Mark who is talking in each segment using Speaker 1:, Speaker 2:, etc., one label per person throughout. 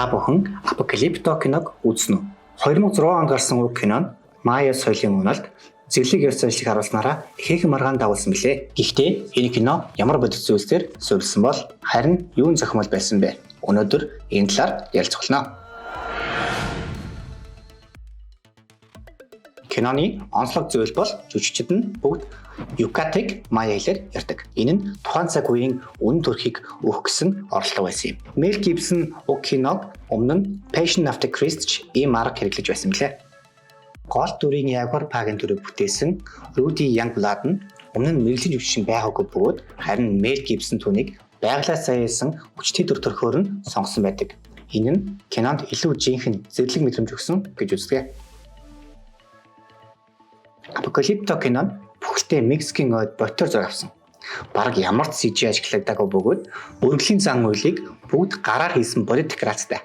Speaker 1: Та бүхэн Апокалипто киног үзнэ үү? 2006 онд гарсан уг кинонд Майя соёлын уналт зэрлэг ёс заншлыг харуулснараа ихээхэн маргаан дагуулсан билээ. Гэхдээ энэ кино ямар бодис зүйлсээр суурилсан бол харин юун зохимол байсан бэ? Өнөөдөр энэ талаар ярилцах болно. Киноны онцлог зүйл бол жүжигчид нь бүгд Юкатиг Майя хэлээр ярьдаг. Энэ нь тухайн цаг үеийн үн төрхийг өгөх гэсэн орлого байсан юм. Мел Гибсон уг киног өмнө нь Passion of the Christ ийм арга хэрэглэж байсан билээ. Гол дүрийн Ягуар Пагийн дүрийг бүтээсэн Руди Янгблад нь өмнө нь мэргэжлийн жүжигчин байгаагүй бөгөөд харин Мел Гибсон түүнийг байглаас заяасан хүчтэй дүр төрхөөр нь сонгосон байдаг. Энэ нь кинонд илүү жинхэнэ зэрлэг мэдрэмж өгсөн гэж үздэг. Апокалипто кинонд бүхэлдээ Мексикийн ойд ботор зураг авсан. Бараг ямар ч CG ашиглагдаагүй бөгөөд өргөлийн зан үйлийг бүгд гараар хийсэн бодит декорацтай.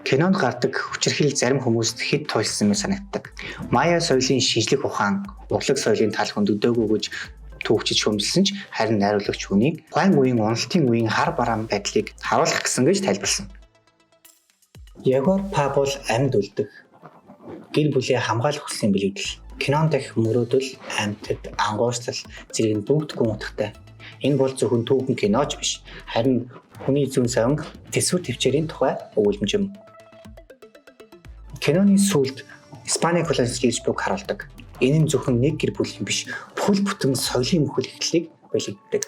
Speaker 1: Кинонд гардаг хүчирхийл зарим хүмүүст хэд туйлсан юм санагддаг. Майя соёлын шинжлэх ухаан, урлаг соёлын тал хөндөгдөөгүй гэж түүхчид шүүмжилсэн ч харин найруулагч хүнийг тухайн үеийн уналтын үеийн хар бараан байдлыг харуулах гэсэн гэж тайлбарласан. Ягуар Па бол амьд үлдэх, гэр бүлээ хамгаалах хүслийн бэлэгдэл. Кинонд дэх мөрөөдөл, амьтад, ангуурсал зэрэг нь бүгд гүн утгатай. Энэ бол зөвхөн түүхэн киноч биш, харин хүний зүүн совин төсвөр төвчээрийн тухай өгүүлбэмж юм. Киноны сүүлд Испани колонист буг харуулдаг. Энэ нь зөвхөн нэг гэр бүлийн биш, бүхэл бүтэн соёлын мөхөл эхлэлийг бэлэгддэг.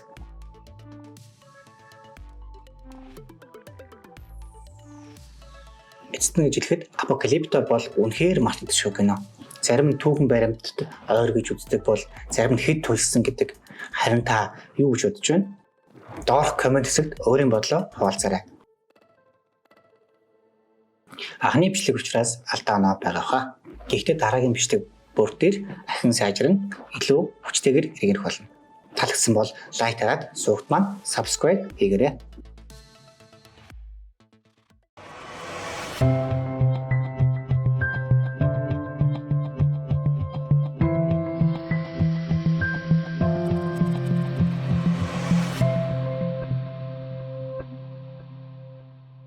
Speaker 1: Эцэст нь гэж хэлэхэд Апокалипто бол үнэхээр мартагдшгүй кино. Зарим нь түүхэн баримтад ойр гэж үздэг бол зарим нь хэд туйлсан гэдэг. Харин та юу гэж бодож байна? Доорх комент хэсэгт өөрийн бодлоо хуваалцаарай. Анхны бичлэг учраас алдаа оноо байгаа хаа. Гэхдээ дараагийн бичлэг бүр дээр ахин сайжран илүү хүчтэйгээр хэрэгжих болно. Таалагдсан бол лайк дараад суугт маань subscribe хийгээрэй.